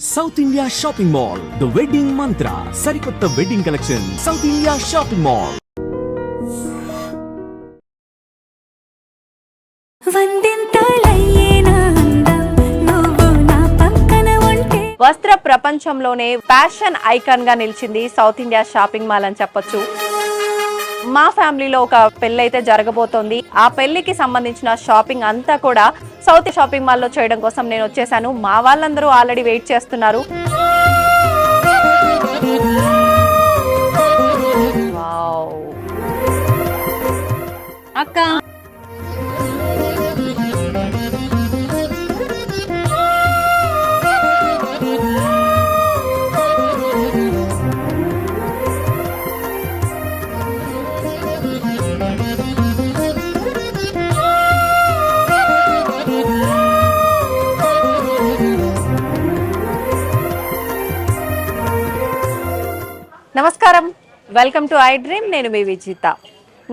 South India shopping mall the wedding మంత్ర సరికొత్త wedding collection south India shopping mall. వస్త్ర ప్రపంచంలోనే fashion icon గా నిలిచింది సౌత్ ఇండియా షాపింగ్ మాల్ అని చెప్పొచ్చు. మా ఫ్యామిలీలో ఒక పెళ్లి అయితే జరగబోతోంది. ఆ పెళ్లికి సంబంధించిన షాపింగ్ అంతా కూడా సౌత్ షాపింగ్ మాల్ లో చేయడం కోసం నేను వచ్చేసాను. మా వాళ్ళందరూ ఆల్రెడీ వెయిట్ చేస్తున్నారు. అక్క నమస్కారం, వెల్కమ్ టు ఐ డ్రీమ్. నేను మీ విజిత.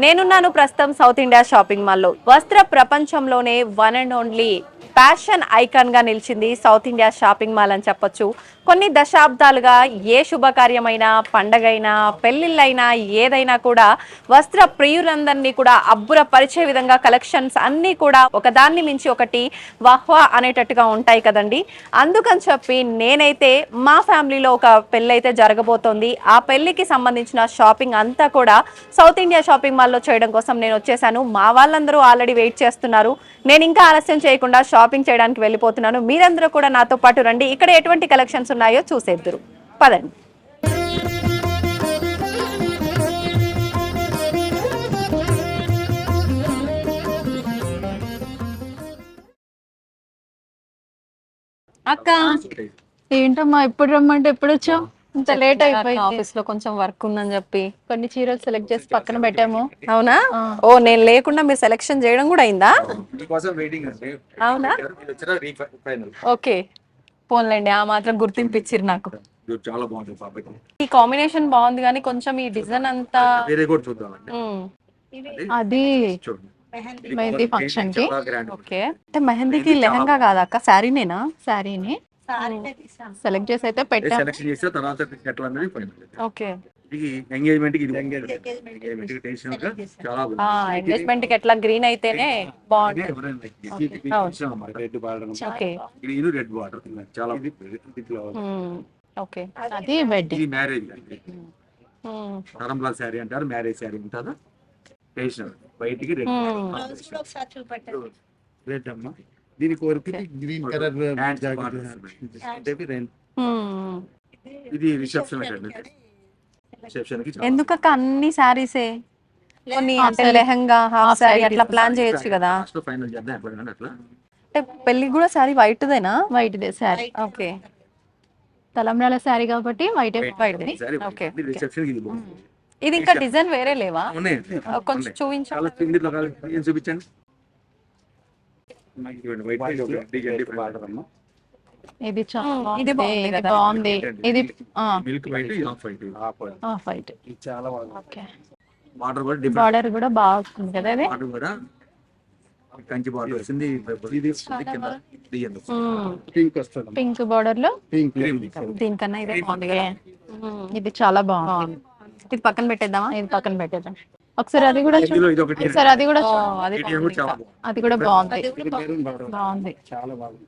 నేనున్నాను ప్రస్తుతం సౌత్ ఇండియా షాపింగ్ మాల్లో. వస్త్ర ప్రపంచంలోనే one and only fashion icon గా నిలిచింది సౌత్ ఇండియా షాపింగ్ మాల్ అని చెప్పొచ్చు. కొన్ని దశాబ్దాలుగా ఏ శుభకార్యమైనా, పండగైనా, పెళ్లిళ్ళైనా, ఏదైనా కూడా వస్త్ర ప్రియులందరినీ కూడా అబ్బురపరిచే విధంగా కలెక్షన్స్ అన్నీ కూడా ఒకదాన్ని మించి ఒకటి వాహ్వా అనేటట్టుగా ఉంటాయి కదండి. అందుకని చెప్పి నేనైతే మా ఫ్యామిలీలో ఒక పెళ్ళి అయితే జరగబోతోంది. ఆ పెళ్లికి సంబంధించిన షాపింగ్ అంతా కూడా సౌత్ ఇండియా షాపింగ్ మాల్లో చేయడం కోసం నేను వచ్చేసాను. మా వాళ్ళందరూ ఆల్రెడీ వెయిట్ చేస్తున్నారు. నేను ఇంకా ఆలస్యం చేయకుండా షాపింగ్ చేయడానికి వెళ్ళిపోతున్నాను. మీరందరూ కూడా నాతో పాటు రండి. ఇక్కడ ఎటువంటి కలెక్షన్స్ ఉన్నాయో చూసేద్దురు. పదండి. అక్క ఏంటమ్మా ఎప్పుడు రమ్మంటే ఎప్పుడు వచ్చావు? ఇంత లేట్ అయిపోయింది. ఆఫీస్ లో కొంచెం వర్క్ ఉందని చెప్పి కొన్ని చీరలు సెలెక్ట్ చేసి పక్కన పెట్టాము. అవునా? ఓ, నేను లేకుండా మీరు సెలెక్షన్ చేయడం కూడా అయిందా? అవునా? ఓకే, పోన్లేండి, ఆ మాత్రం గుర్తింపు ఇచ్చిర్రు నాకు. చాలా బాగుంది పాపకి. ఈ కాంబినేషన్ బాగుంది కానీ కొంచెం ఈ డిజైన్ అంతా వేరే కూడా చూద్దామండి. అది మెహందీ ఫంక్షన్ కి. ఓకే, అంటే మెహందీకి లెహంగా కాదా అక్క, శారీనేనా? శారీని సెలెక్ట్ చేసి అయితే పెట్టాము. సెలెక్షన్ చేసిన తర్వాత ఎట్లా అనేది ఫైనల్. ఓకే, ఇది ఎంగేజ్మెంట్ కి ఇది ఎంగేజ్మెంట్ కి టెన్షన్ గా చాలా బాగుంది. ఎంగేజ్మెంట్ కి ఎట్లా గ్రీన్ అయితేనే బాగుంటుంది. Red border, okay, green red border చాలా ఓకే. అది వెడ్డింగ్. ఇది మ్యారేజ్ తరంలా శారీ అంటారు. మ్యారేజ్ శారీ ఉంటుందా టెన్షన్ బయటికి రెడ్ రెడ్ అమ్మా. దీని కోరిక గ్రీన్ కలర్ ఇది రిసెప్షన్ రిసెప్షన్ కి ఎందుకక్క అన్ని శారీసే? కొన్ని అంటే లెహంగా, హాఫ్ శారీ అట్లా ప్లాన్ చేయొచ్చు కదా. ఫైనల్ చేద్దాం ఎట్లా అట్లా. అంటే పెళ్లికి కూడా శారీ వైట్ దేనా? వైట్ దే శారీ. ఓకే, తలంబ్రాల శారీ కాబట్టి వైట్ వైట్. ఓకే. రిసెప్షన్ ఇది ఇది ఇంకా డిజైన్ వేరే లేవా? ఉన్నాయి కొంచెం చూపించాలి. చూపించండి. ఇది ఇది బాగుంది కదా. బాగుంది. ఇది మిల్క్ వైట్, ఆఫ్ వైట్. చాలా బాగుంది. ఓకే, బార్డర్ కూడా డిఫరెంట్. బార్డర్ కూడా బాగుంది కదా. ఇది బార్డర్ కూడా కంచి బార్డర్ వచ్చింది. ఇది కింద డిజైన్ పింక్ వస్తుంది. పింక్ బార్డర్ లో దీనికన్నా ఇదే బాగుంది కదా. ఇది చాలా బాగుంది. ఇది పక్కన పెట్టేద్దామా? ఇది పక్కన పెట్టేద్దాం. ఒకసారి అది కూడా ఇందులో ఇది ఒకటి ఒకసారి అది కూడా అది ఇది కూడా చాలా బాగుంది. అది కూడా బాగుంది. బాగుంది. చాలా బాగుంది.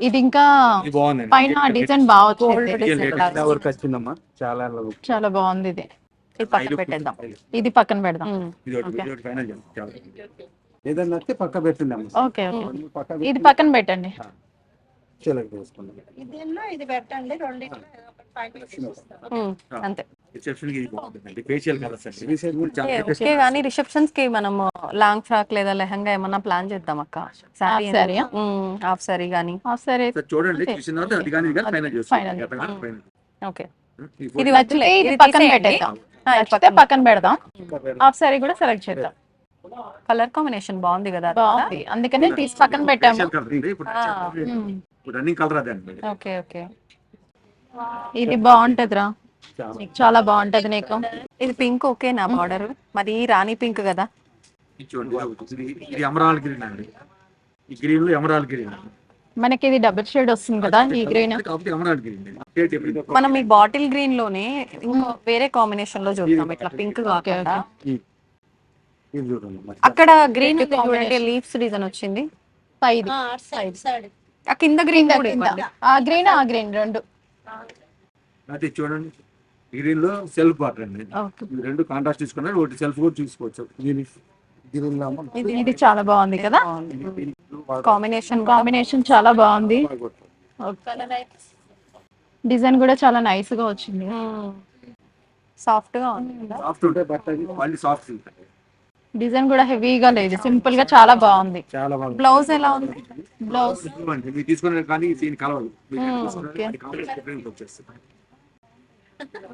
ఇది ఇంకా ఇది బాగుంది. పైన డిజైన్ బాగా వచ్చింది. వర్క్ వచ్చిందమ్మా. చాలా చాలా బాగుంది. ఇది ఇది పక్కన పెట్టేద్దాం. ఇది పక్కన పెడదాం. ఇది ఒకటి ఫైనల్ చేద్దాం. చాలా ఏదన్నా వస్తే పక్క పెట్టిందమ్మా. ఓకే, ఇది పక్కన పెట్టండి. ఇది పెట్టండి. అంతే. రిసెప్షన్ కి ఇది బాగుంటుంది. ఫేషియల్ కలర్స్ అండి. రిసెప్షన్ కూడా చాలా ఓకే, కానీ రిసెప్షన్స్ కి మనం లాంగ్ ఫ్రాక్ లేదా లెహంగా ఏమన్నా ప్లాన్ చేద్దాం అక్క. Half sorry. హాఫ్ సారీ గానీ. హాఫ్ సారీ చూడండి. చూసిన తర్వాత అది కానీ ఫైనల్ చేస్తాం. ఓకే, ఇది వచ్చి ఇది పక్కన పెట్టేద్దాం. నచ్చితే పక్కన పెడదాం. హాఫ్ సారీ కూడా సెలెక్ట్ చేద్దాం. కలర్ కాంబినేషన్ బాగుంది కదా. బాగుంది, అందుకనే తీసి పక్కన పెట్టాము. ఇప్పుడు రన్నింగ్ కలర్ అదే అండి. Okay, okay. ఇది బాగుంటదిరా, చాలా బాగుంటది నీకు. ఇది పింక్ ఓకేనా బార్డర్? మరి రాణి పింక్ కదా. ఇది ఎమరాల్డ్ గ్రీన్ అండి. ఈ గ్రీన్ లో ఎమరాల్డ్ గ్రీన్. మనకి ఇది డబుల్ షేడ్ వస్తుంది కదా ఈ గ్రీన్. కాకపోతే ఎమరాల్డ్ గ్రీన్ షేడ్ ఎప్పుడు మనం ఈ బాటిల్ గ్రీన్ లోనే ఇంకో వేరే కాంబినేషన్ లో చూద్దాం, ఇట్లా పింక్ కాకుండా. ఇది చూడండి మరి. అక్కడ గ్రీన్ చూడండి, లీవ్స్ డిజైన్ వచ్చింది. పైది ఆ కింద గ్రీన్ కూడా ఇవ్వండి. ఆ గ్రీన్ రెండు. అది చూడండి గ్రీన్ లో సెల్ఫ్ బాటర్ అండి. Okay. ఈ రెండు కాంట్రాస్ట్ తీసుకున్నారు, ఒకటి సెల్ఫ్ కూడా చూసుకోవచ్చు. గ్రీన్ లో ఇది చాలా బాగుంది కదా, కాంబినేషన్ చాలా బాగుంది. డిజైన్ కూడా చాలా నైస్ గా వచ్చింది. సాఫ్ట్ గా ఉంది కదా. సాఫ్ట్ ఉంటాయి, బట్ అది మళ్ళీ సాఫ్ట్ ఉంటాయి. డిజైన్ కూడా హెవీగా లేదు, సింపుల్ గా చాలా బాగుంది. చాలా బాగుంది. బ్లౌజ్ ఎలా ఉంది? బ్లౌజ్ మీరు తీసుకున్నారు కానీ దీని కలవదు. okay. వచ్చేస్తుంది.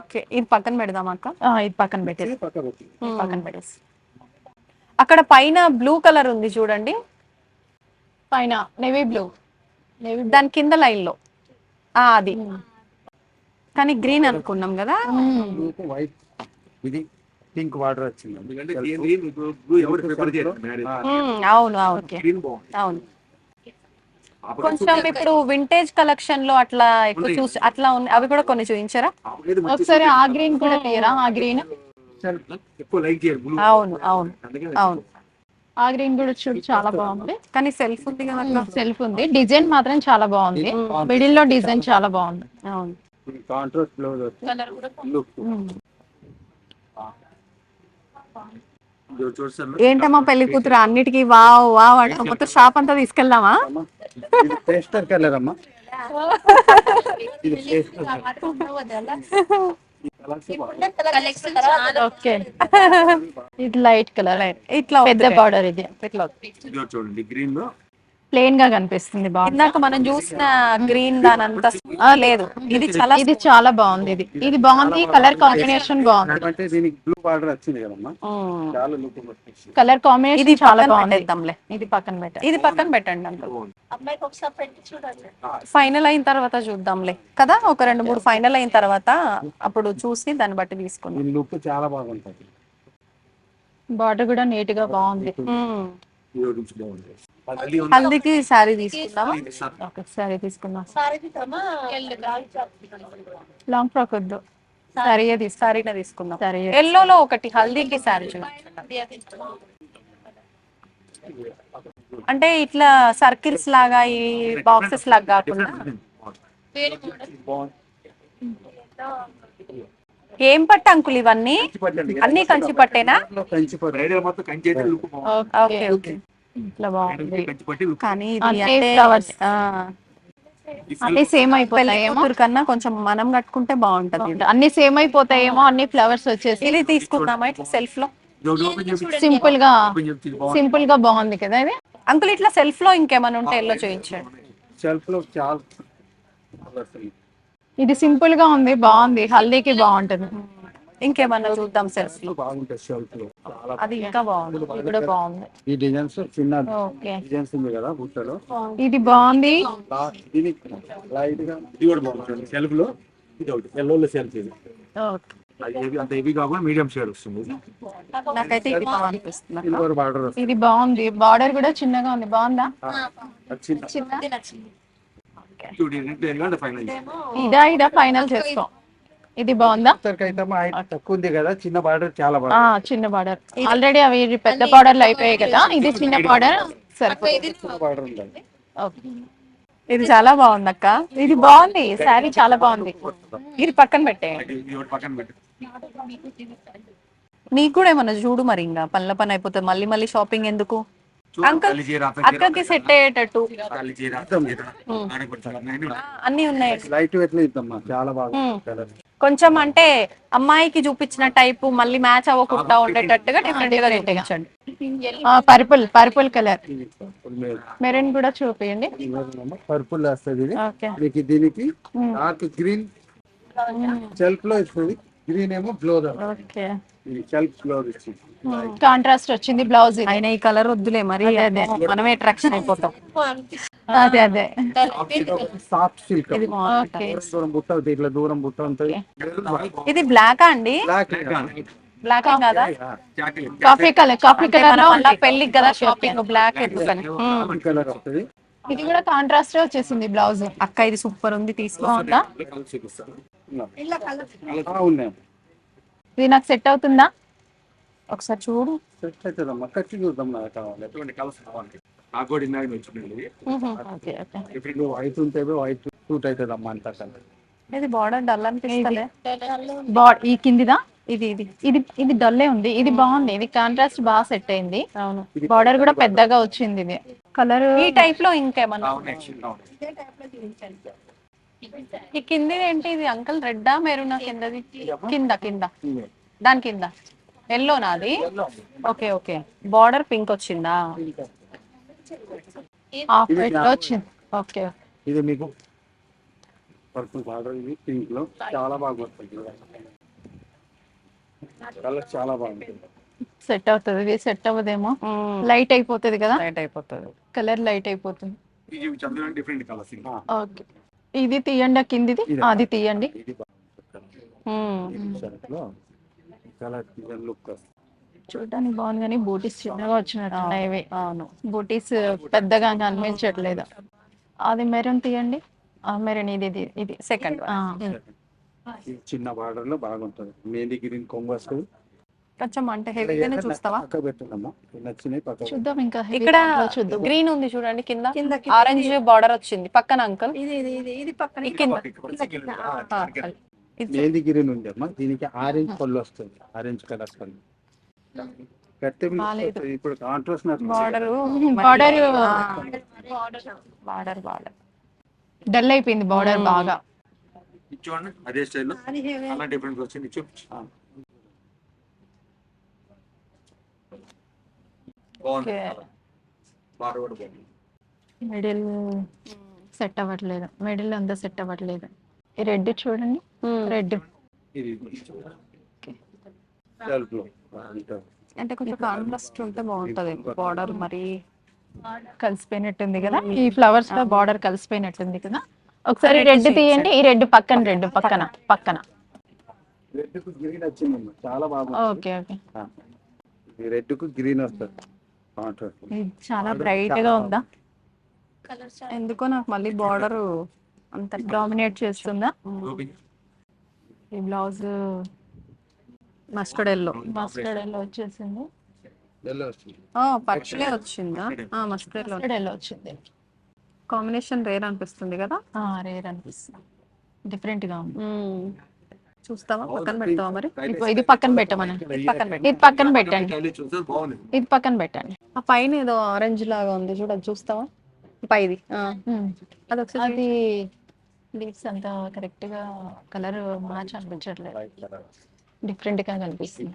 ఓకే, ఇది పక్కన పెడదాం అక్క. ఇది పక్కన పెట్టేది, పక్కన పెట్టేసి. అక్కడ పైన బ్లూ కలర్ ఉంది చూడండి, పైన నేవీ బ్లూ, దాని కింద లైన్ లో అది. కానీ గ్రీన్ అనుకున్నాం కదా. వైట్ ఇది పింక్ వాటర్ వచ్చింది. ఎందుకంటే దీని బ్లూ ఎవరు ప్రిఫర్ చేయరు మ్యారేజ్. అవును అవును గ్రీన్ బాగుంది. అవును. కొంచెం ఇప్పుడు వింటేజ్ కలెక్షన్ లో అట్లా ఎక్కువ చూసి అట్లా ఉంది, అవి కూడా కొన్ని చూపించారా? ఒకసారి ఆ గ్రీన్ కూడా తీయరా, ఆ గ్రీన్ ఎక్కువ లైక్ చేయరు బ్లూ. అవును అవును అవును. ఆ గ్రీన్ కూడా చూడు చాలా బాగుంది, కానీ సెల్ఫ్ ఉంది కదా. సెల్ఫ్ ఉంది, డిజైన్ మాత్రం చాలా బాగుంది. మిడిల్ లో డిజైన్ చాలా బాగుంది. అవును. కాంట్రాస్ట్ బ్లౌజ్ కలర్ కూడా ఏంటమ్మా పెళ్లి కూతురు అన్నిటికీ వావ్ వావ్ అంటే మొత్తం షాప్ అంతా తీసుకెళ్దామా? ఇది పేస్టల్ కలర్ అమ్మా. ఇది పేస్టల్ ఓకే. ఇది లైట్ కలర్, ఇట్లా పెద్ద బార్డర్. ఇది ఇట్లా చూడండి గ్రీన్ లో ప్లెయిన్ గా కనిపిస్తుంది. బాగుంది. ఇందాక మనం చూసిన గ్రీన్ దానంతా లేదు, ఇది చాలా ఇది చాలా బాగుంది. ఇది బాగుంది, కలర్ కాంబినేషన్ బాగుంది. అంటే దీనికి బ్లూ బార్డర్ వచ్చింది కదమ్మా, చాలా లుక్ వస్తుంది. కలర్ కాంబినేషన్ ఇది చాలా పక్కన బాగుంది. పెట్టేద్దాంలే. ఇది పక్కన పెట్టాలి. ఇది పక్కన పెట్టండి అంత. ఫైనల్ అయిన తర్వాత చూద్దాంలే కదా, ఒక 2-3 ఫైనల్ అయిన తర్వాత అప్పుడు చూసి దాన్ని బట్టి తీసుకుందాం. దీని లుక్ చాలా బాగుంటుంది. బార్డర్ కూడా నీట్ గా బాగుంది. ఈ లుక్ బాగుంది. హల్దీకి శారీ తీసుకుందామా? ఓకే, సారీ తీసుకుందాం. లాంగ్ ఫ్రాక్ వద్దు, సారీయే తీసుకుందాం. శారీనే తీసుకుందాం. సారీ ఎల్లోలో ఒకటి హల్దీకి శారీ అంటే ఇట్లా సర్కిల్స్ లాగా, ఈ బాక్సెస్ లాగా కాకుండా. ఏం పట్టు అంకుల్ ఇవన్నీ? అన్ని కంచి పట్టేనా? Okay okay. ఇట్లా బాగుంది, కానీ అన్ని flowers. అన్ని సేమ్ అయిపోతాయేమో, కూతురు కన్నా కొంచెం మనం కట్టుకుంటే బాగుంటది. అన్ని సేమ్ అయిపోతాయేమో, అన్ని ఫ్లవర్స్ వచ్చేసి. ఇది తీసుకుందామా ఇట్లా సెల్ఫ్ లో? సింపుల్ గా బాగుంది కదా ఇది. అంకుల్ ఇట్లా సెల్ఫ్ లో ఇంకేమైనా ఉంటే ఎల్లో చూపించండి. షెల్ఫ్ లో చాలా ఇది సింపుల్ గా ఉంది, బాగుంది, హల్దీకి బాగుంటుంది. ఇంకేమన్నా చూద్దాం సెల్ఫ్ లో. బాగుంటుంది షెల్ఫ్ లో చాలా. అది ఇంకా బాగుంది. ఇది కూడా బాగుంది. ఈ డిజైన్స్ చిన్న ఓకే, డిజైన్స్ ఉంది కదా బుట్టలో, ఇది బాగుంది. ఇది లైట్ గా ఇది కూడా బాగుంటుంది షెల్ఫ్ లో. ఇది ఒకటి ఎల్లో లో షెల్ఫ్. ఇది ఓకే, అంత హెవీ కాకుండా మీడియం షేడ్ వస్తుంది. నాకైతే ఇది బాగా అనిపిస్తుంది. సిల్వర్ బార్డర్ వస్తుంది. ఇది బాగుంది, బార్డర్ కూడా చిన్నగా ఉంది. బాగుందా? ఇదా ఫైనల్ చేసుకో. ఇది బాగుందా? తక్కువ ఉంది కదా, చిన్న బార్డర్ చాలా బాగుంది. చిన్న బార్డర్ ఆల్రెడీ అవి పెద్ద బార్డర్లు అయిపోయాయి కదా, ఇది చిన్న బార్డర్ సరిపోతుంది. బార్డర్ ఉందండి. ఓకే, ఇది చాలా బాగుంది అక్క. ఇది బాగుంది, శారీ చాలా బాగుంది. ఇది పక్కన పెట్టే. పక్కన పెట్టి నీకు కూడా ఏమన్నా చూడు మరి, ఇంకా పనుల పని అయిపోతుంది, మళ్ళీ మళ్ళీ షాపింగ్ ఎందుకు? అంకుల్ అక్కకి సెట్ అయ్యేటట్టు అన్ని ఉన్నాయి. లైట్ వెయిట్ లో ఇద్దామా, చాలా బాగా కలర్. కొంచెం అంటే అమ్మాయికి చూపించిన టైపు మళ్ళీ మ్యాచ్ అవ్వకుండా ఉండేటట్టుగా డిఫరెంట్ గా చూపించండి. పర్పుల్ కలర్, మెరూన్ కూడా చూపియండి. పర్పుల్ వస్తుంది ఇది. ఓకే, మీకు దీనికి డార్క్ గ్రీన్ సెల్ఫ్ లో ఇస్తుంది, గ్రీన్ ఏమో బ్లౌజ్. ఓకే, సెల్ఫ్ బ్లౌజ్ ఇస్తుంది. కాంట్రాస్ట్ వచ్చింది బ్లౌజ్. అయినా ఈ కలర్ వద్దులే మరి, మనమే అట్రాక్షన్ అయిపోతాం. అదే సాఫ్ట్ సిల్క్. ఓకే, దూరం బుట్ట అవుతుంది, ఇట్లా దూరం బుట్ట ఉంటుంది. ఇది బ్లాక్ అండి? బ్లాక్ కదా, కాఫీ కలర్. పెళ్లికి కదా షాపింగ్ బ్లాక్ ఎందుకని. కలర్ వస్తుంది. ఇది కూడా కాంట్రాస్ట్ వచ్చేసింది బ్లౌజ్. అక్క ఇది సూపర్ ఉంది, తీసుకో. బాగుందా? ఉన్నాయి. ఇది నాకు సెట్ అవుతుందా? ఒకసారి చూడు. సెట్ అవుతుందమ్మా, కట్టి చూద్దాం. నాకు కావాలి ఎటువంటి కలర్స్ కావాలి. నాకు కూడా ఇందాక వచ్చిందండి. Okay okay. ఇప్పుడు వైట్ ఉంటే వైట్ సూట్ అవుతుందమ్మా అంతా కలర్. ఇది బార్డర్ డల్ అనిపిస్తలే. ఈ కిందిదా? ఇది ఇది ఇది ఇది డల్లే ఉంది. ఇది బాగుంది, ఇది కాంట్రాస్ట్ బాగా సెట్ అయింది. అవును, బార్డర్ కూడా పెద్దగా వచ్చింది. ఇది కలర్ ఈ టైప్ లో ఇంకేమన్నా ఈ కింది ఏంటి? ఇది అంకల్ రెడ్డా మెరూనా? కిందది కింద కింద దాని కింద ఎల్లో నాది. ఓకే ఓకే, బార్డర్ పింక్ వచ్చిందా? హాఫ్ వైట్ లో వచ్చింది. ఓకే. ఇది మీకు పర్పుల్ బార్డర్, ఇది పింక్ లో చాలా బాగా వస్తుంది. కలర్ చాలా బాగుంటుంది. సెట్ అవుతుంది. ఇది సెట్ అవ్వదేమో, లైట్ అయిపోతుంది కదా. లైట్ అయిపోతుంది, కలర్ లైట్ అయిపోతుంది. Different colours. ఓకే, ఇది తీయండి. కిందిది అది తీయండి. ఇది కలర్ లుక్ చూడడానికి బాగుంది కానీ బూటీస్ చిన్నగా వచ్చినట్టున్నాయి. అవును, బూటీస్ పెద్దగా అనిపించట్లేదు. అది మెరూన్ తీయండి. మెరూన్ ఇది ఇది ఇది సెకండ్. చిన్న బార్డర్ లో బాగుంటుంది. మెహందీ గ్రీన్ కొంగు వస్తుంది. కొంచెం అంటే హెవీగానే చూస్తావా? పక్క పెట్టండమ్మా, నచ్చినాయి పక్క చూద్దాం. ఇంకా ఇక్కడ చూద్దాం. గ్రీన్ ఉంది చూడండి, కింద ఆరెంజ్ బార్డర్ వచ్చింది. పక్కన అంకల్ ఇది పక్కన కింద మెహందీ గ్రీన్ ఉంది అమ్మా, దీనికి ఆరెంజ్ పళ్ళు వస్తుంది. ఆరెంజ్ కలర్ పళ్ళు కడితే ఇప్పుడు contrast border border border dull అయిపోయింది. బార్డర్ బాగా చూడండి, అదే స్టైల్లో అలా డిఫరెంట్ వచ్చింది. మిడిల్ సెట్ అవ్వట్లేదు. మిడిల్ అంతా సెట్ అవ్వట్లేదు. ఈ రెడ్ చూడండి, రెడ్ అంటే కొంచెం కాంట్రాస్ట్ ఉంటే బాగుంటది. బార్డర్ మరి కలిసిపోయినట్టుంది కదా. ఈ ఫ్లవర్స్ లో బార్డర్ కలిసిపోయినట్టుంది కదా. ఒకసారి రెడ్ తీయండి. ఈ రెడ్ పక్కన, రెడ్ పక్కన పక్కన. రెడ్ కు గ్రీన్ వచ్చిందమ్మా, చాలా బాగుంది. Okay okay. రెడ్ కు గ్రీన్ వస్తుంది. ఇది చాలా బ్రైట్ గా ఉందా? ఎందుకో నాకు మళ్ళీ బార్డర్ అంత డామినేట్ చేస్తుందా? ఈ blouse mustard yellow. Mustard yellow వచ్చేసింది. పర్పులే వచ్చిందా? Mustard yellow. మస్టర్డ్ ఎల్లో వచ్చింది. కాంబినేషన్ రేర్ అనిపిస్తుంది కదా. రేర్ అనిపిస్తుంది, డిఫరెంట్ గా ఉంది. చూస్తావా? పక్కన పెడతావా మరి? ఇది పక్కన పెట్టమని. ఇది పక్కన పెట్టండి. ఇది పక్కన పెట్టండి. ఆ పైన ఏదో ఆరెంజ్ లాగా ఉంది చూడ, చూస్తావా? పైది అది ఒకసారి. అది లీవ్స్ అంతా కరెక్ట్ గా కలర్ మ్యాచ్ అనిపించట్లేదు, డిఫరెంట్ గా కనిపిస్తుంది.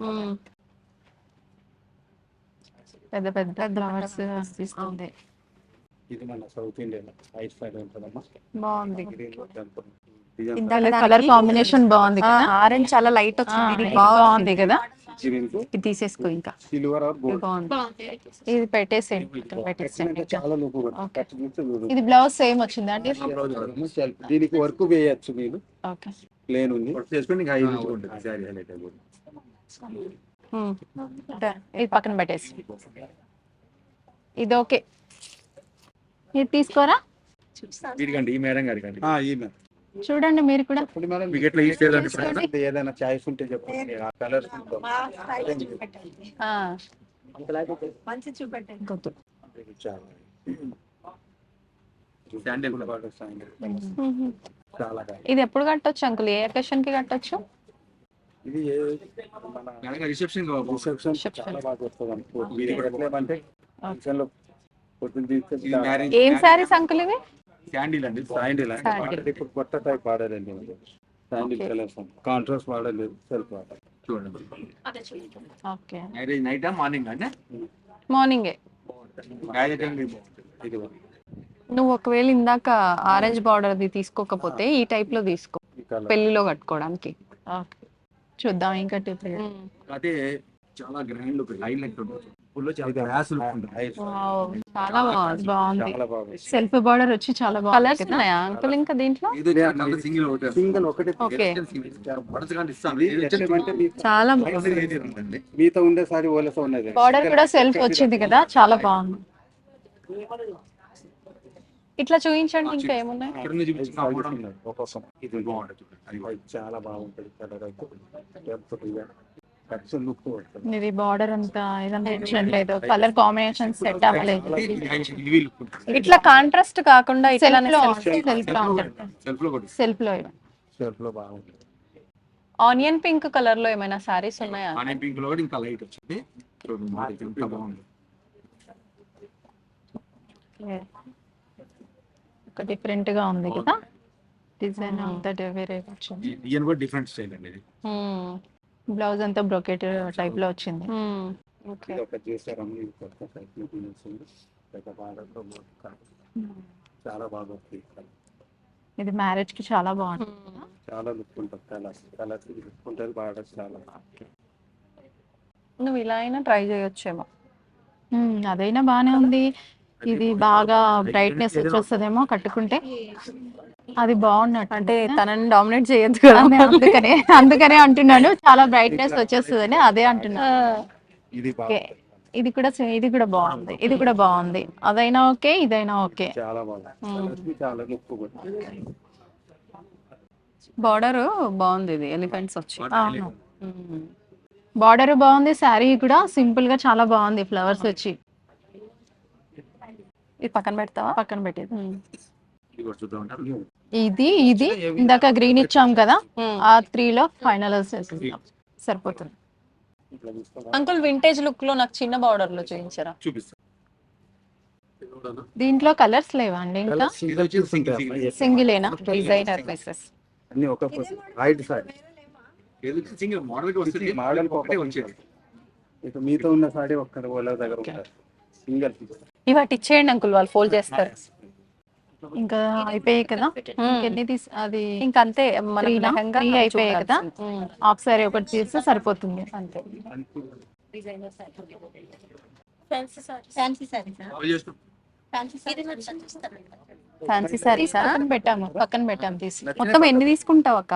పెద్ద పెద్ద ఫ్లవర్స్ అనిపిస్తుంది. ఇది మన సౌత్ ఇండియన్ రైట్ సైడ్ ఉంటుందమ్మా. బాగుంది. కలర్ కాంబినేషన్ బాగుంది కదా. ఆరెంజ్ చాలా లైట్ వచ్చింది, బాగుంది కదా. ఇది తీసేసుకో. ఇంకా సిల్వర్ ఆర్ గోల్డ్ బాగుంది. ఇది పెట్టేసేయండి, పెట్టేసేయండి. చాలా లుక్. ఇది బ్లౌజ్ సేమ్ వచ్చింది అండి. దీనికి వర్క్ వేయచ్చు మీరు. ఓకే, ప్లేన్ ఉంది. ఇది పక్కన పెట్టేసి. ఇది ఓకే. ఇది తీసుకోరా. ఈ మేడం గారికి చూడండి మీరు కూడా. ఏదైనా చాయిస్ ఉంటే చెప్పండి. ఆ కలర్స్ మంచి చూపెట్టండి. చాలా. ఇది ఎప్పుడు కట్టొచ్చు అంకుల్? ఏ అకేషన్ కి కట్టొచ్చు? ఇది రిసెప్షన్ చాలా బాగా వస్తుంది. ఏం సారీస్ అంకుల్ ఇవి? శాండిల్ అండి. శాండిల్ అంటే ఇప్పుడు కొత్త టైప్ వాడారండి. శాండిల్ కలర్స్ కాంట్రాస్ట్ వాడలేదు, సెల్ఫ్ వాడాలి. చూడండి. ఓకే, నైట్ మార్నింగ్ అంటే మార్నింగే. ఇది నువ్వు ఒకవేళ ఇందాక ఆరెంజ్ బార్డర్ తీసుకోకపోతే ఈ టైప్ లో తీసుకో, పెళ్లిలో కట్టుకోవడానికి. ఓకే, చూద్దాం. ఇంకా అదే చాలా గ్రాండ్ లుక్, హైలైట్ ఉంటుంది. చాలా బాగుంది. చాలా బాగుంది. సెల్ఫ్ బార్డర్ వచ్చి చాలా బాగుంది. కలర్స్ ఉన్నాయా అంకుల్ ఇంకా దీంట్లో? సింగిల్ ఒకటి. ఓకే, చాలా బాగుంది. మీతో ఉండేసారి ఓలస ఉన్నది. బార్డర్ కూడా సెల్ఫ్ వచ్చింది కదా, చాలా బాగుంది. ఇట్లా చూపించండి, ఇంకా ఏమున్నాయి? ఒక్కొక్క ఇది బాగుంటుంది, అది చాలా బాగుంటుంది. కలర్ అయితే లుక్ పడుతుంది. ఇది బార్డర్ అంతా ఇదంతా టెన్షన్ లేదు, కలర్ కాంబినేషన్ సెట్ అవ్వలేదు. ఇట్లా కాంట్రాస్ట్ కాకుండా సెల్ఫ్ లో ఇట్లా సెల్ఫ్ లో సెల్ఫ్ లో షేప్ లో బాగుంటుంది. ఆనియన్ పింక్ కలర్ లో ఏమైనా సారీస్ ఉన్నాయా? ఆనియన్ పింక్ లో కూడా ఇంకా లైట్ వచ్చింది. చూడండి, మోడల్ ఎంత బాగుంది. ఒక డిఫరెంట్ గా ఉంది కదా డిజైన్ అంతా వేరే వచ్చింది. ఈయన కూడా డిఫరెంట్ స్టైల్ అండి ఇది. బ్లౌజ్ అంతా బ్రొకెట్ టైప్ లో వచ్చింది. ఇది ఒక చేశారమ్మ, ఇది కొత్త సైకిల్ తీసింది. పెద్ద బాగా చాలా బాగా వస్తుంది. ఇది మ్యారేజ్ కి చాలా బాగుంది. చాలా లుక్ ఉంటుంది. కలర్స్ లుక్ ఉంటుంది బాగా. చాలా నువ్వు ఇలా అయినా ట్రై చేయొచ్చేమో. అదైనా బానే ఉంది. ఇది బాగా బ్రైట్నెస్ వచ్చేస్తుందేమో కట్టుకుంటే, అది బాగున్నట్టు. అంటే తనని డామినేట్ చేయొద్దు కదా. అందుకనే అంటున్నాను, చాలా బ్రైట్నెస్ వచ్చేస్తుందని అదే అంటున్నా. ఇది ఓకే, ఇది కూడా బాగుంది. ఇది కూడా బాగుంది. అదైనా ఓకే, ఇదైనా ఓకే. చాలా బాగుంది. చాలా లుక్ ఉంటుంది. బార్డర్ బాగుంది, ఇది ఎలిఫెంట్స్ వచ్చి. అవును, బార్డర్ బాగుంది. శారీ కూడా సింపుల్ గా చాలా బాగుంది, ఫ్లవర్స్ వచ్చి. ఇది పక్కన పెడతావా? పక్కన పెట్టేది. ఇది కూడా చూద్దాం. ఇది ఇందాక గ్రీన్ ఇచ్చాం కదా, ఆ 3 లో ఫైనల్ సరిపోతుంది. అంకుల్ వింటేజ్ లుక్ లో నాకు చిన్న బార్డర్ లో చూపించారా? చూపిస్తాను. దీంట్లో కలర్స్ లేవా అండి? ఇంకా ఇది వచ్చేసి సింగిల్ ఏనా? డిజైనర్ పీసెస్ అన్ని ఒక రైట్ సైడ్ సింగిల్ మోడల్ కి వస్తుంది. మోడల్ ఒకటే వచ్చేది. ఇక మీతో ఉన్న సారీ ఒక్క వాళ్ళ దగ్గర ఉంటారు. Single piece. ఇవాటి ఇచ్చేయండి అంకుల్, వాళ్ళు ఫోల్డ్ చేస్తారు. ఇంకా అయిపోయాయి కదా. ఎన్ని అది ఇంకా అంతే, మన 3 అయిపోయాయి కదా. హాఫ్ సారీ ఒకటి తీస్తే సరిపోతుంది. అంతే. ఫ్యాన్సీ సారీస్ పక్కన పెట్టాము తీసి. మొత్తం ఎన్ని తీసుకుంటావు అక్క?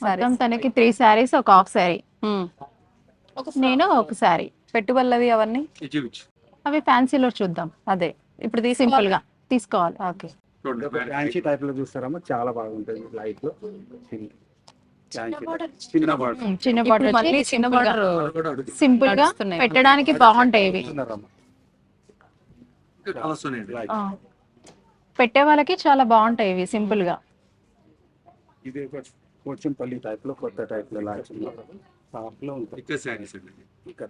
మొత్తం తనకి 3 సారీస్, ఒక హాఫ్ సారీ, నేను ఒక సారీ. పెట్టుబల్లవి అవన్నీ చూపించు. అవి ఫ్యాన్సీలో చూద్దాం. అదే ఇప్పుడు సింపుల్ గా తీసుకోవాలి. ఓకే, ఫ్యాన్సీ టైప్ లో చూస్తారమ్మా, చాలా బాగుంటుంది. లైట్ లో చిన్న బార్డర్. చిన్న బార్డర్ మళ్ళీ చిన్న బార్డర్ కూడా అడుగుతుంది. సింపుల్ గా పెట్టడానికి బాగుంటాయి ఇవి. కలర్స్ ఉన్నాయండి. పెట్టే వాళ్ళకి చాలా బాగుంటాయి ఇవి సింపుల్ గా. ఇది కోచింపల్లి టైప్ లో, కొత్త టైప్ లో సాఫ్ట్ లో ఉంటుంది. ఇక్కడ శారీస్ అండి. ఇక్కడ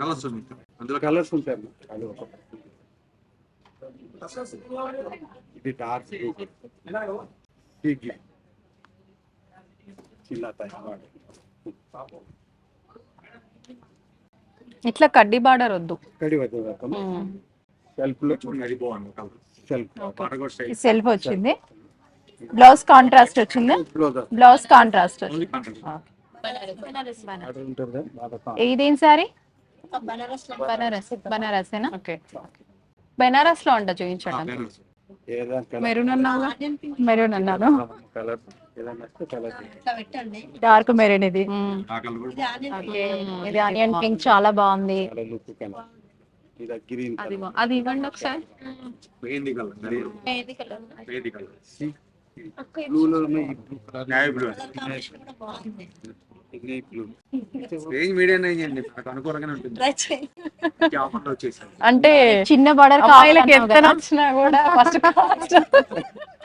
కలర్స్ ఉన్నాయి. అందులో కలర్స్ ఉంటాయి. అది ఒక ఇది డార్క్ చిన్న టైప్ ఇట్లా కడ్డీ బార్డర్ వద్దు. కడి వద్ద సెల్ఫ్ లో చూడండి, అది బాగుంది కలర్. సెల్ఫ్ బార్డర్ కూడా స్టైల్. సెల్ఫ్ వచ్చింది, బ్లౌజ్ కాంట్రాస్ట్ వచ్చింది. Blouse contrast only contrast. ఉంటుంది. ఇదేం సారీ? బనారసేనా? ఓకే, బెనారస్ లో అంట చూపించండి. మెరూన్ అన్నావు, మెరూన్ అన్నాను. కలర్ ఏదైనా కలర్ డార్క్ మెరూన్ ఇది. ఆ కలర్ కూడా ఓకే, ఇది ఆనియన్ పింక్ చాలా బాగుంది. చాలా లుక్ కలర్. ఇది గ్రీన్ అది అది ఇవ్వండి ఒకసారి. Mehndi colour. Mehndi colour. Blue లో ఈ blue colour navy blue. Blue range medium range అండి. నాకు అనుకూలంగానే ఉంటుంది. ఆఫర్ లో వచ్చేసాను. అంటే చిన్న బార్డర్ అమ్మాయిలకి ఎంత నచ్చినా కూడా ఫస్ట్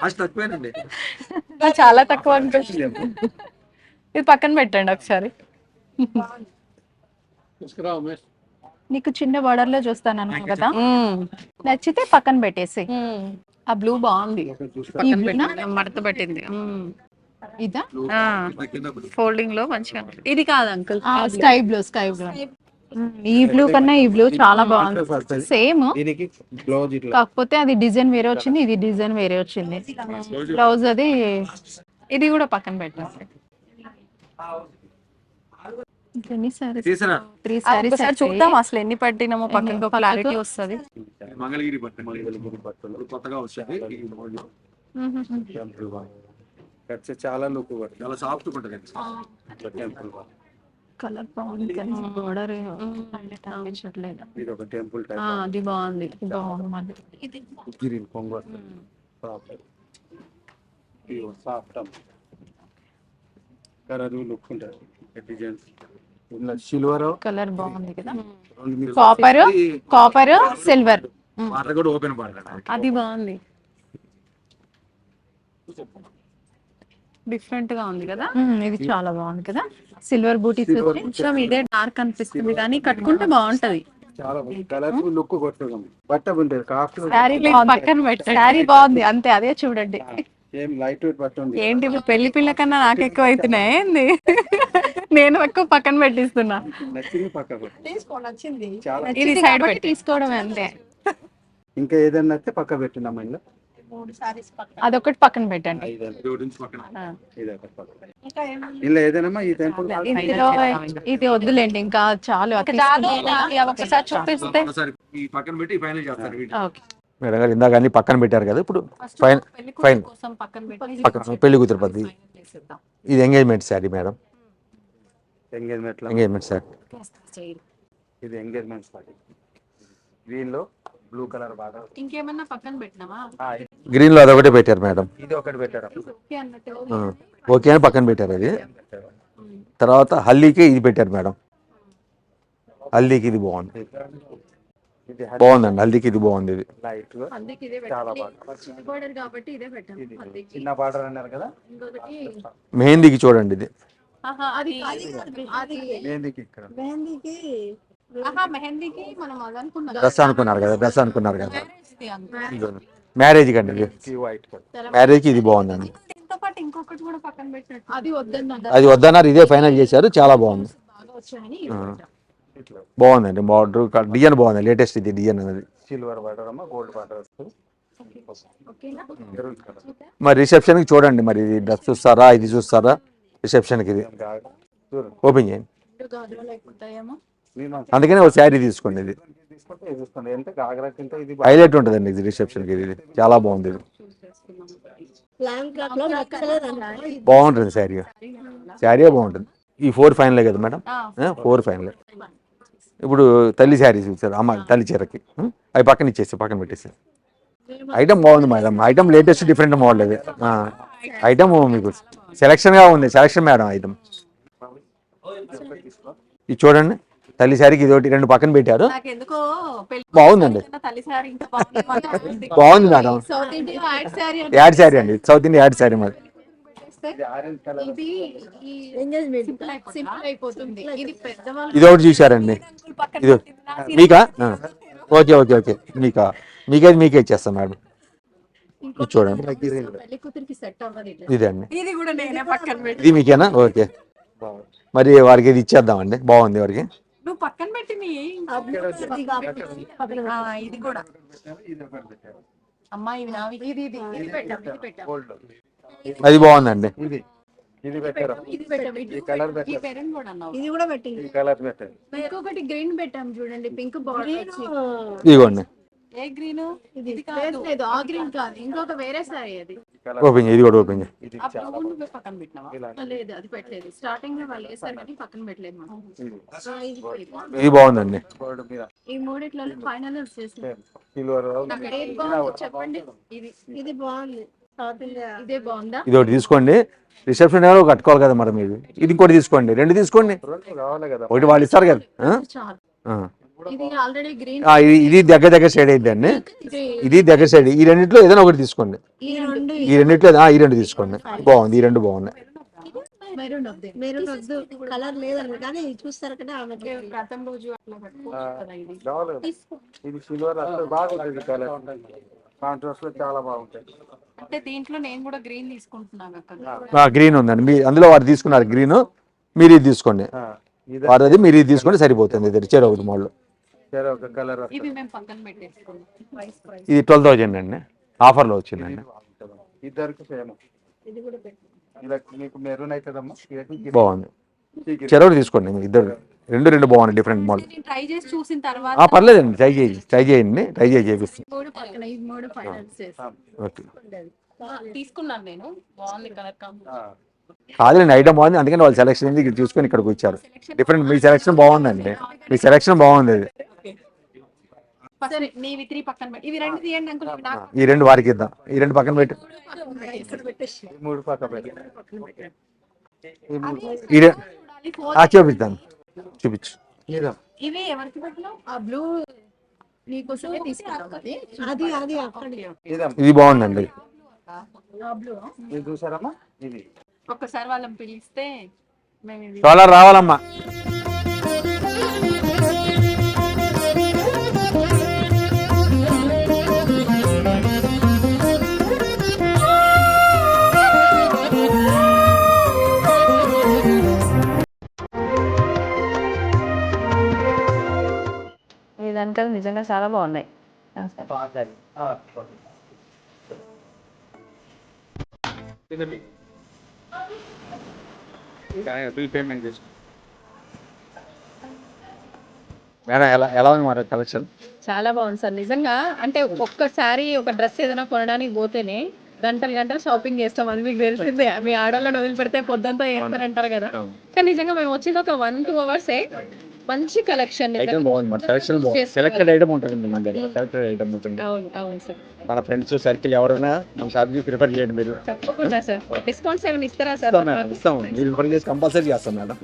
కాస్ట్ తక్కువేనండి. చాలా తక్కువ అనిపిస్తుంది. ఇది పక్కన పెట్టండి ఒకసారి. నీకు చిన్న బార్డర్ లో చూస్తాను అన్నావు కదా, నచ్చితే పక్కన పెట్టేసి. ఆ బ్లూ బాగుంది, ఈ బ్లూనా? మడత పెట్టింది. ఇదా? కింద బ్లూ. ఫోల్డింగ్ లో మంచిగా ఉంటుంది. ఇది కాదు అంకుల్, స్కై బ్లూ. ఈ బ్లూ కన్నా ఈ బ్లూ చాలా బాగుంది. సేమ్, దీనికి బ్లౌజ్ ఇట్లా కాకపోతే అది డిజైన్ వేరే వచ్చింది, ఇది డిజైన్ వేరే వచ్చింది. బ్లౌజ్ అది. ఇది కూడా పక్కన పెట్టండి. ఎన్ని సారీస్? తీసారా? 3 సారీస్. ఒకసారి చూద్దాం అసలు ఎన్ని పట్టినామో, పక్కన క్లారిటీ వస్తుంది. మంగళగిరి బట్టలు కొత్తగా వచ్చాయి. ఈ మోడల్ చాలా లుక్ చాలా సాఫ్ట్ ఉంటుంది. టెంపుల్ కలర్ బాగుంది కానీ బోర్డర్ కనిపించట్లేదు. ఇది ఒక టెంపుల్ టైప్ అది బాగుంది, బాగుంది మళ్ళీ. గ్రీన్ కొంగు సాఫ్ట్ సాఫ్ట్ కలర్ లుక్ ఉంటుంది డిజైన్స్ ఇలా సిల్వర్ కలర్ బాగుంది కదా, కాపర్ సిల్వర్, వాటర్ కూడా ఓపెన్ పడతాడు. అది బాగుంది, డిఫరెంట్ గా ఉంది కదా. ఇది చాలా బాగుంది కదా, సిల్వర్ బూటీస్ కొంచెం ఇదే డార్క్ అనిపిస్తుంది కానీ కట్టుకుంటే బాగుంటది. చాలా కలర్ లుక్ కొట్టడం బట్ట ఉంటుంది కాఫ్ శారీ పక్కన పెట్టండి, శారీ బాగుంది అంతే, అదే చూడండి. ఏం లైట్ వెయిట్ బట్ట ఉంది. ఏంటి పెళ్లి పిల్ల కన్నా నాకు ఎక్కువ అవుతున్నాయి ఏంది? నేను ఎక్కువ పక్కన పెట్టిస్తున్నా. నచ్చింది పక్క పెట్టు. తీసుకోండి, వచ్చింది. చాలా ఇది సైడ్ పెట్టి తీసుకోవడమే అంతే. ఇంకా ఏదైనా నచ్చితే పక్క పెట్టినామా ఇంట్లో 3 సారీస్ పక్కన. అదొకటి పక్కన పెట్టండి. గురించి పక్కన ఇది ఒకటి పక్క ఇంకా ఏమన్నా ఇలా ఏదైనా ఈ టెంపుల్ ఇందులో ఇది వద్దులేండి, ఇంకా చాలు. ఒకసారి చూపిస్తే ఒకసారి ఈ పక్కన పెట్టి ఫైనల్ చేస్తారు వీడియో. ఓకే. మేడం గారు ఇందాక అన్ని పక్కన పెట్టారు కదా, ఇప్పుడు ఫైన్ ఫైన్ పక్కన పెళ్లి కూతురు పద్ధతి. ఇది engagement sari madam, engagement engagement sari. ఇది ఎంగేజ్మెంట్ పార్టీ గ్రీన్ లో బ్లూ కలర్ బాగా ఇంకేమన్నా పక్కన పెట్టినావా? గ్రీన్ లో అదొకటే పెట్టారు మేడం. ఇది ఒకటి పెట్టారు ఓకే అని పక్కన పెట్టారు అది. తర్వాత హల్దీకి ఇది పెట్టారు మేడం, హల్దీకి ఇది బాగుంది, ఇది బాగుందండి హల్దీకి ఇది బాగుంది. ఇది లైట్ చాలా బాగా ఇది చిన్న బార్డర్ అన్నారు కదా. మెహందీకి చూడండి ఇది, మెహందీకి ఇక్కడ డ్రెస్ అనుకున్నారు కదా, డ్రెస్ అనుకున్నారు కదా, మ్యారేజ్ కండి ఇది, వైట్ మ్యారేజ్కి ఇది బాగుందండి. ఇంకొకటి కూడా పక్కన పెట్టినట్టు అది వద్దన్నారు, అది వద్దన్నారు, ఇదే ఫైనల్ చేశారు, చాలా బాగుంది. బాగుందండి బార్డర్ డిజైన్ బాగుంది, లేటెస్ట్ ఇది డిజైన్ అనేది. సిల్వర్ బార్డర్ అమ్మా, గోల్డ్ బార్డర్ వస్తుంది. మరి రిసెప్షన్కి చూడండి, మరి ఇది డ్రెస్ చూస్తారా ఇది చూస్తారా రిసెప్షన్కి? ఇది ఓపెన్ చేయండి, అందుకనే ఒక శారీ తీసుకోండి. ఇది తీసుకుంటే చూసుకోండి ఎంత గాగ్రా కింద ఇది హైలైట్ ఉంటుందండి ఇది రిసెప్షన్కి, ఇది చాలా బాగుంది. ఇది ప్లాన్ క్లాత్ లో నచ్చలేదండి. బాగుంటుంది శారీ, శారీ బాగుంటుంది. ఈ 4 ఫైనలే కదా మేడం, 4 ఫైనలే. ఇప్పుడు తల్లి శారీ చూసారు అమ్మ, తల్లి చీరకి అవి పక్కన ఇచ్చేసి పక్కన పెట్టేసి. ఐటమ్ బాగుంది madam, item latest different model ఇది. ఐటమ్ మీకు సెలక్షన్గా ఉంది, సెలక్షన్ మేడం ఐటమ్. ఇది చూడండి తల్లి శారీకి ఇది ఒకటి 2 పక్కన పెట్టారు, బాగుందండి, బాగుంది మేడం. యాడ్ శారీ అండి, సౌత్ ఇండియా యాడ్ శారీ మరి. ఆరెంజ్ కలర్ ఇది ఒకటి చూసారండి, ఇది మీకా? ఓకే ఓకే ఓకే, మీకే ఇచ్చేస్తాం మేడం. ఇది చూడండి, ఇదే అండి, ఇది కూడా నేనే పక్కన పెట్టి, ఇది మీకేనా? ఓకే, మరి వారికి ఇది ఇచ్చేద్దామండి, బాగుంది వారికి. నువ్వు పక్కన పెట్టి ఇది కూడా అమ్మాయి గోల్డ్ అది బాగుందండి. ఇది ఇది పెట్టారు, ఈ కలర్ పెట్టారు, ఇది కూడా పెట్టింది. ఈ కలర్ పెట్టారు. ఇంకొకటి గ్రీన్ పెట్టాం చూడండి, పింక్ బార్డర్ ఇదిగోండి, ఏ గ్రీన్? ఇది లేదు, ఆ గ్రీన్ కాదు, ఇంకొక వేరే సారీ అది. ఓపెన్ ఇది కూడా ఓపెన్ ఇది ఆ చాలా బ్లూ నువ్వే పక్కన పెట్టినావా? లేదు, అది పెట్టలేదు, స్టార్టింగ్ లో వాళ్ళు వేసారు కానీ పక్కన పెట్టలేదు మనం. ఇది బాగుందండి. గోల్డ్ మీద ఈ మూడిట్లలో ఫైనల్ వచ్చేసి సిల్వర్ చెప్పండి. ఇది ఇది బాగుంది. సౌత్ ఇండియా ఇదే బాగుందా? ఇది ఒకటి తీసుకోండి, రిసెప్షన్ కట్టుకోవాలి కదా మరి మీరు. ఇది ఇంకోటి తీసుకోండి, 2 తీసుకోండి, కావాలి కదా. ఒకటి వాళ్ళు ఇస్తారు కదా. చాలు. ఆ. ఇది ఆల్రెడీ గ్రీన్, ఇది దగ్గర సైడ్ అయింది అండి, ఇది దగ్గర సైడ్. ఈ రెండిట్లో ఏదైనా ఒకటి తీసుకోండి, ఈ రెండిట్లో ఈ 2 తీసుకోండి, బాగుంది, ఈ 2 బాగున్నాయి. మెరూన్ వద్దు, మెరూన్ వద్దు, కలర్ లేదండి కానీ చూస్తారు కదా ఆమె వ్రతం రోజు అట్లా పెట్టుకోవచ్చు కదా. ఇది కావాలి కదా. ఇది సిల్వర్ అసలు బాగుంటుంది, కలర్ కాంట్రాస్ట్ లో చాలా బాగుంటాయి. అంటే దీంట్లో నేను కూడా గ్రీన్ తీసుకుంటున్నాను అక్కడ. గ్రీన్ ఉందండి, మీ అందులో వారు తీసుకున్నారు గ్రీన్, మీరు ఇది తీసుకోండి, వారు అది మీరు ఇది తీసుకుంటే సరిపోతుంది. ఇది చెరో ఒకటి మోడల్, ఒక కలర్ ఇవి మేము పక్కన పెట్టేసుకున్నాం. ఇది 12,000 అండి, ఆఫర్లో వచ్చిందండి. ఇద్దరికి సేమ్. ఇది కూడా పెట్టు. ఇలా మీకు మెరూన్ అవుతుందమ్మా, బాగుంది. చెరో తీసుకోండి, మీకు ఇద్దరు 2 బాగున్నాయి, డిఫరెంట్ మోడల్. ట్రై చేసి చూసిన తర్వాత పర్లేదండి, ట్రై చేయండి, ట్రై చేపిస్తాను. 3 పక్కన ఈ 3 ఫైనల్ చేసి ఓకే, తీసుకున్నాను నేను, బాగుంది కలర్ కాంబినేషన్. కాదులేండి, ఐటమ్ బాగుంది, అందుకని వాళ్ళు సెలెక్షన్ ఉంది ఇక్కడ చూసుకొని ఇక్కడికి వచ్చారు. డిఫరెంట్, మీ సెలెక్షన్ బాగుందండి, మీ సెలెక్షన్ బాగుంది అది. నీవి 3 పక్కన పెట్టి ఇవి 2 తీయండి అంకుల్. ఇవి నాకు ఈ 2 వారికి ఇద్దాం, ఈ 2 పక్కన పెట్టి ఇక్కడ పెట్టేసి 3 పక్క పెట్టి ఈ చూపిస్తాను, చూపించు. ఇవి ఎవరికి పెట్టినావు? ఆ బ్లూ నీకోసమే తీసుకున్నాం అది అది అక్కడ ఇది బాగుందండి. ఆ బ్లూ ఇది చూసారమ్మా, ఇది ఒక్కసారి వాళ్ళని పిలిస్తే మేము ఇవి సోలార్ రావాలమ్మా. ఇదంతా నిజంగా చాలా బాగున్నాయి. బిల్ పేమెంట్ చేసి మేడం ఎలా ఉంది మరి కలెక్షన్? చాలా బాగుంది సార్ నిజంగా. అంటే ఒక్కసారి ఒక డ్రెస్ ఏదైనా కొనడానికి పోతేనే గంటలు షాపింగ్ చేస్తాం, అది మీకు తెలిసిందే. మీ ఆడవాళ్ళని వదిలిపెడితే పొద్దుంతా చేస్తారంటారు కదా, కానీ నిజంగా మేము వచ్చేది ఒక 1-2 hours. మంచి కలెక్షన్. బాగుంది మరి, కలెక్షన్ బాగుంది. సెలెక్టెడ్ ఐటమ్ ఉంటుంది మన దగ్గర, సెలెక్టెడ్ ఐటమ్ ఉంటుంది. అవును సార్, మన ఫ్రెండ్స్ సర్కిల్ ఎవరైనా మన షాప్కి ప్రిఫర్ చేయండి మీరు. తప్పకుండా సార్. డిస్కౌంట్స్ ఏమైనా ఇస్తారా సార్? ఇస్తాం, మీరు ప్రిఫర్ చేసి కంపల్సరీ చేస్తాం madam.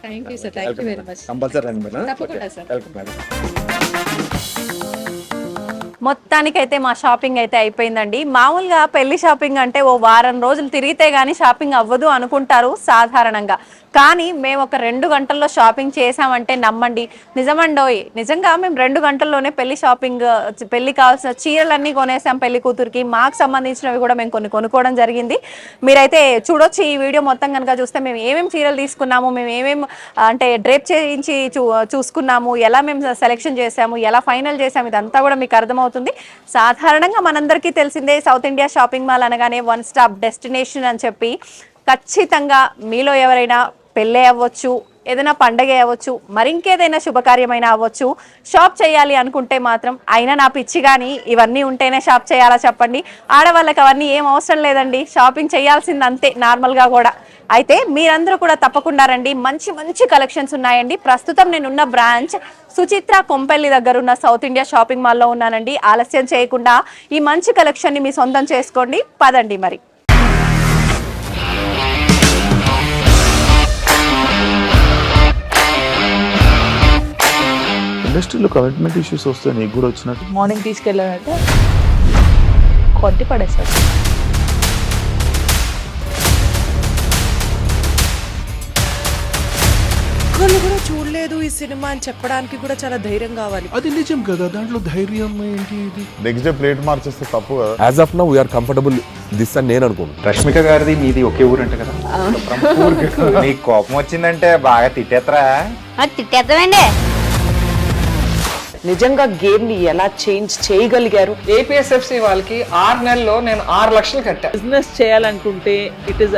Thank you sir, thank you very much. Compulsory అండి మేడం. తప్పకుండా సార్. Welcome madam. మొత్తానికైతే మా షాపింగ్ అయితే అయిపోయిందండి. మామూలుగా పెళ్లి షాపింగ్ అంటే ఓ వారం రోజులు తిరిగితే గానీ షాపింగ్ అవ్వదు అనుకుంటారు సాధారణంగా, కానీ మేము ఒక 2 గంటల్లో షాపింగ్ చేసామంటే నమ్మండి, నిజమండోయ్. నిజంగా మేము 2 గంటల్లోనే పెళ్లి కావాల్సిన చీరలన్నీ కొనేసాం పెళ్లి కూతురికి. మాకు సంబంధించినవి కూడా మేము కొన్ని కొనుక్కోవడం జరిగింది. మీరైతే చూడొచ్చు ఈ వీడియో మొత్తం కనుక చూస్తే మేము ఏమేమి చీరలు తీసుకున్నాము, మేము ఏమేమి అంటే డ్రేప్ చేయించి చూసుకున్నాము, ఎలా మేము సెలెక్షన్ చేసాము, ఎలా ఫైనల్ చేసాము, ఇదంతా కూడా మీకు అర్థమవుతుంది. సాధారణంగా మనందరికీ తెలిసిందే సౌత్ ఇండియా షాపింగ్ మాల్ అనగానే 1 స్టాప్ డెస్టినేషన్ అని చెప్పి. ఖచ్చితంగా మీలో ఎవరైనా పెళ్ళే అవ్వచ్చు, ఏదైనా పండగ అవ్వచ్చు, మరింకేదైనా శుభకార్యమైనా అవ్వచ్చు, షాప్ చేయాలి అనుకుంటే మాత్రం అయినా నా పిచ్చి కానీ ఇవన్నీ ఉంటేనే షాప్ చేయాలా చెప్పండి? ఆడవాళ్ళకి అవన్నీ ఏం అవసరం లేదండి, షాపింగ్ చేయాల్సింది అంతే నార్మల్గా కూడా. అయితే మీరందరూ కూడా తప్పకుండా రండి, మంచి మంచి కలెక్షన్స్ ఉన్నాయండి. ప్రస్తుతం నేనున్న బ్రాంచ్ సుచిత్ర కొంపెల్లి దగ్గర ఉన్న సౌత్ ఇండియా షాపింగ్ మాల్లో ఉన్నానండి. ఆలస్యం చేయకుండా ఈ మంచి కలెక్షన్ని మీ సొంతం చేసుకోండి, పదండి మరి. ఇండస్ట్రీలో కమిట్మెంట్ ఇష్యూస్ వస్తే నీకు కూడా వచ్చినట్టు మార్నింగ్ తీసుకెళ్ళాలంటే కొట్టి పడేస్తారు. ఒక్కళ్ళు కూడా చూడలేదు ఈ సినిమా అని చెప్పడానికి కూడా చాలా ధైర్యం కావాలి. అది నిజం కదా, దాంట్లో ధైర్యం ఏంటి? ఇది నెక్స్ట్ డే ప్లేట్ మార్చేస్తే తప్పు కదా. As of now we are comfortable this అని నేను అనుకుంటున్నాను. రష్మిక గారిది మీది ఒకే ఊరంట కదా? నీకు కోపం వచ్చిందంటే బాగా తిట్టేత్తరా? తిట్టేద్దామండి. నిజంగా గేమ్ ని ఎలా చేంజ్ చేయగలిగారు? ఏపీఎస్ఎఫ్సి వాళ్ళకి 6 నెలల్లో నేను 6 లక్షలు కట్టా. బిజినెస్ చేయాలనుకుంటే ఇట్ ఈస్